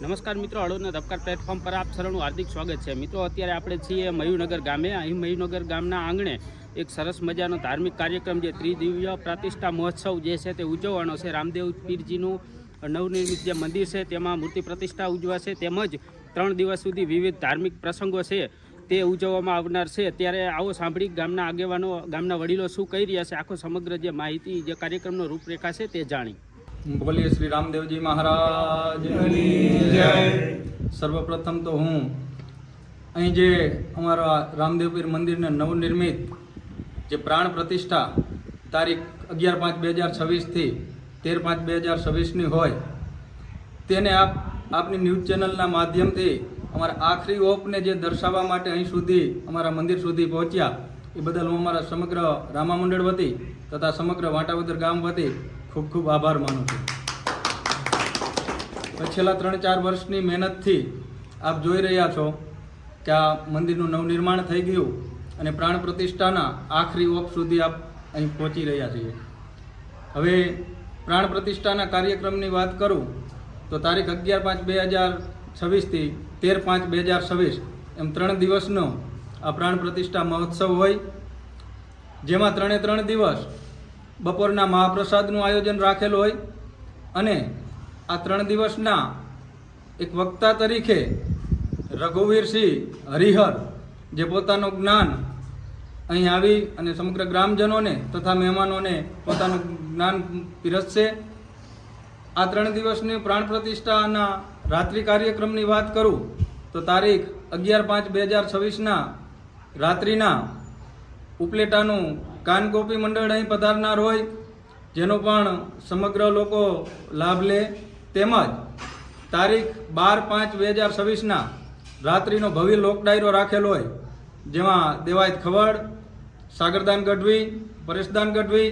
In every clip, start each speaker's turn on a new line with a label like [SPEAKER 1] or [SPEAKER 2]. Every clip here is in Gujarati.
[SPEAKER 1] નમસ્કાર મિત્રો, હળવદના ધબકાર પ્લેટફોર્મ પર આપ સર્વનું હાર્દિક સ્વાગત છે। મિત્રો, અત્યારે આપણે છીએ મયુનગર ગામે। અહીં મયુનગર ગામના આંગણે એક સરસ મજાનો ધાર્મિક કાર્યક્રમ જે ત્રિદિવ્ય પ્રતિષ્ઠા મહોત્સવ જે છે તે ઉજવવાનો છે। રામદેવ પીરજીનું નવનિર્મિત જે મંદિર છે તેમાં મૂર્તિ પ્રતિષ્ઠા ઉજવાશે, તેમજ 3 દિવસ સુધી વિવિધ ધાર્મિક પ્રસંગો છે તે ઉજવવામાં આવનાર છે। ત્યારે આવો સાંભળી ગામના આગેવાનો, ગામના વડીલો શું કહી રહ્યા છે, આખો સમગ્ર જે માહિતી, જે કાર્યક્રમનો રૂપરેખા છે તે જાણી।
[SPEAKER 2] बोलिए श्री रामदेवजी महाराज जय। सर्वप्रथम तो हूँ अहीं जे अमरा रामदेव पीर मंदिर ने नवनिर्मित जे प्राण प्रतिष्ठा तारीख 11/5/2026 थी 13/5/2026 होय तेने आपनी न्यूज चैनल ना माध्यम थी अमरा आखरी ओप ने जे दर्शावा माटे अहीं सुधी अमरा मंदिर सुधी पहुंच्या ए बदल हूँ अमरा समग्र रामा मंडळ वती तथा समग्र वाटावदर गाम वती खूब खूब आभार मानु छूं। छेल्ला 3-4 वर्षनी मेहनतथी आप जोई रह्या छो कि आ मंदिरनुं नवनिर्माण थई गयुं अने प्राण प्रतिष्ठाना आखरी ओप सुधी आप अहीं पहोंची रह्या छीए। हवे प्राण प्रतिष्ठाना कार्यक्रमनी वात करूं तो तारीख 11/5/2026 थी 13/5/2026 एम 3 दिवसनो आ प्राण प्रतिष्ठा महोत्सव होय, जेमां 3 दिवस बपोरना महाप्रसादનું આયોજન રાખેલ હોય અને આ 3 દિવસના એક વક્તા તરીકે રઘુવીરસિંહ હરિહર જે પોતાનું જ્ઞાન અહીં આવી અને સમગ્ર ગ્રામજનોને તથા મહેમાનોને પોતાનું જ્ઞાન પીરસશે। આ 3 દિવસની પ્રાણ પ્રતિષ્ઠાના રાત્રિ કાર્યક્રમની વાત કરું તો તારીખ 11/5/2026 રાત્રિના ઉપલેટાનું कानगोपी मंडल अहीं पधारनार होय, जेनो पण समग्र लोको लाभ ले। तेमज तारीख 12/5/2026 रात्रिनो भव्य लोक डायरो राखेल होय, जेमां देवायत खवड़, सागरदान गढ़वी, परेशदान गढ़वी,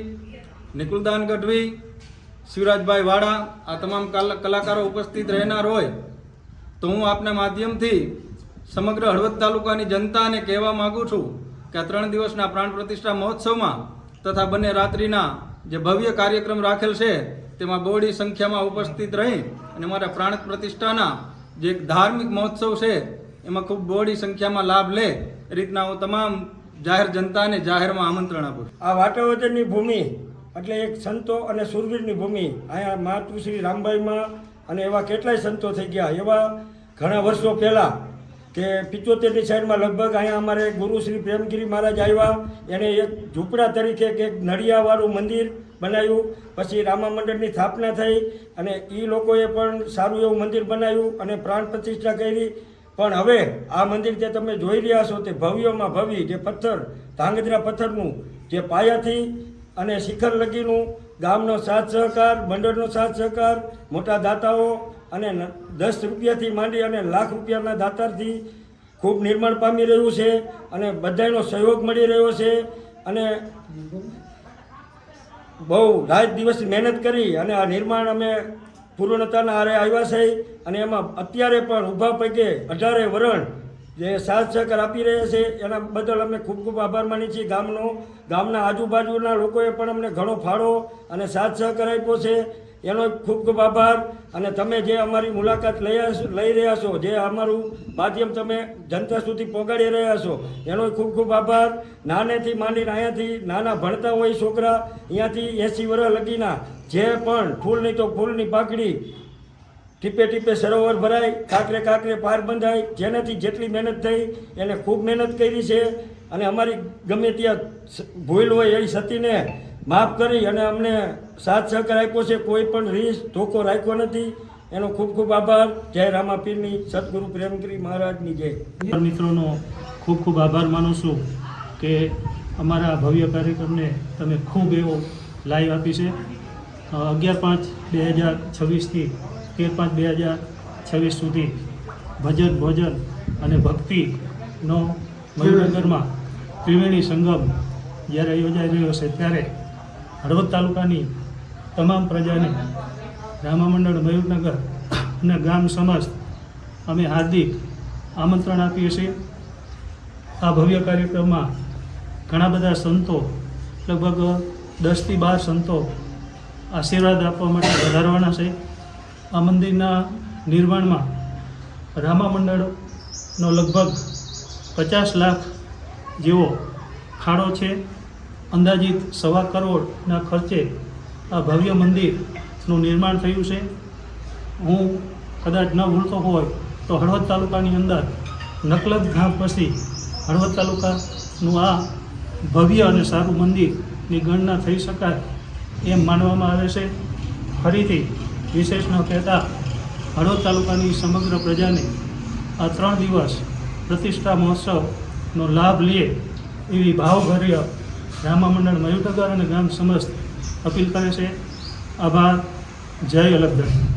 [SPEAKER 2] निकुलदान गढ़वी, शिवराजभाई वाड़ा आ तमाम कलाकारो उपस्थित रहनार होय। तो हूँ आपना माध्यमथी समग्र हळवद तालुकानी जनताने कहेवा मागुं छुं कि 3 दिवसना प्राण प्रतिष्ठा महोत्सव में तथा बने रात्रिना जे भव्य कार्यक्रम राखेल है तेमां बहोળી संख्या में उपस्थित रही अने अमारा प्राण प्रतिष्ठाना जे धार्मिक महोत्सव है एमां खूब बहोળી संख्या में लाभ ले रीतना हूँ तमाम जाहिर जनता ने जाहिर में आमंत्रण आपू।
[SPEAKER 3] आ वाटावदરની भूमि એટલે એક સંતો અને સુરવીરની ભૂમિ। અહીંયા માતૃશ્રી રામભાઈમાં અને એવા કેટલાય સંતો થઈ ગયા। એવા ઘણા વર્ષો પહેલાં કે 75ની સાઈડમાં લગભગ અહીંયા અમારે ગુરુ શ્રી પ્રેમગીરી મહારાજ આવ્યા, એને એક ઝૂંપડા તરીકે એક નળિયાવાળું મંદિર બનાવ્યું। પછી રામા મંડળની સ્થાપના થઈ અને એ લોકોએ પણ સારું એવું મંદિર બનાવ્યું અને પ્રાણ પ્રતિષ્ઠા કરી। પણ હવે આ મંદિર જે તમે જોઈ રહ્યા છો તે ભવ્યમાં ભવ્ય, જે પથ્થર ધાંગધ્રા પથ્થરનું જે પાયાથી અને શિખર લગીનું ગામનો સાથ સહકાર, મંડળનો સાથ સહકાર, મોટા દાતાઓ અને 10 રૂપિયાથી માંડી અને લાખ રૂપિયાના દાતારથી ખૂબ નિર્માણ પામી રહ્યું છે અને બધાનો સહયોગ મળી રહ્યો છે। અને બહુ રાત દિવસ મહેનત કરી અને આ નિર્માણ અમે પૂર્ણતાના આરે આવ્યા છે અને એમાં અત્યારે પણ ઊભા પગે 18 વરણ જે સાથ સહકાર આપી રહ્યા છે એના બદલ અમે ખૂબ ખૂબ આભાર માનીએ છીએ। ગામના આજુબાજુના લોકોએ પણ અમને ઘણો ફાળો અને સાથ સહકાર આપ્યો છે, એનો ખૂબ ખૂબ આભાર। અને તમે જે અમારી મુલાકાત લઈ રહ્યા છો, જે અમારું માધ્યમ તમે જનતા સુધી પહોંચાડી રહ્યા છો, એનો ખૂબ ખૂબ આભાર। નાનેથી માંડીને અહીંયાથી નાના ભણતા હોય છોકરા, અહીંયાથી 80 વર્ષ લગીના જે પણ ફૂલની તો ફૂલની પાકડી, ટીપે ટીપે સરોવર ભરાય, કાંકરે કાંકરે પાર બંધાય, જેનાથી જેટલી મહેનત થઈ એને ખૂબ મહેનત કરી છે અને અમારી ગમે ત્યાં ભૂલ હોય એ સતીને માફ કરી અને અમને સાથ સહકાર આપ્યો છે, કોઈ પણ રીસ ધોકો રાખ્યો નથી, એનો ખૂબ ખૂબ આભાર। જય રામાપીરની સદગુરુ પ્રેમગીરી મહારાજની જય।
[SPEAKER 4] મિત્રોનો ખૂબ ખૂબ આભાર માનું છું કે અમારા ભવ્ય કાર્યક્રમને તમે ખૂબ એવો લાઈવ આપી છે। 11/5/2026 થી 13/5/2026 સુધી ભજન, ભોજન અને ભક્તિનો મયુનગરમાં ત્રિવેણી સંગમ જ્યારે યોજાઈ રહ્યો છે ત્યારે હળવદ તાલુકાની તમામ પ્રજાને રામા મંડળ મયુરનગર અને ગામ સમાજ અમે હાર્દિક આમંત્રણ આપીએ છીએ। આ ભવ્ય કાર્યક્રમમાં ઘણા બધા સંતો, લગભગ 10થી 12 સંતો આશીર્વાદ આપવા માટે વધારવાના છે। આ મંદિરના નિર્માણમાં રામા મંડળનો લગભગ 50 લાખ જેવો ફાળો છે. અંદાજિત 1.25 કરોડના ખર્ચે આ ભવ્ય મંદિરનું નિર્માણ થયું છે. હું કદાચ ન ભૂલતો હોય તો હળવદ તાલુકાની અંદર નકલદ ગામ પછી હળવદ તાલુકાનું આ ભવ્ય અને સારું મંદિરની ગણના થઈ શકાય એમ માનવામાં આવે છે. ફરીથી વિશેષ ન કહેતા હળવદ તાલુકાની સમગ્ર પ્રજાને આ 3 દિવસ પ્રતિષ્ઠા મહોત્સવનો લાભ લે એવી ભાવભર્ય રામા મંડળ મયુરનગર અને ગામ સમસ્ત અપીલ કરે છે. આભાર. જય અલગધણી.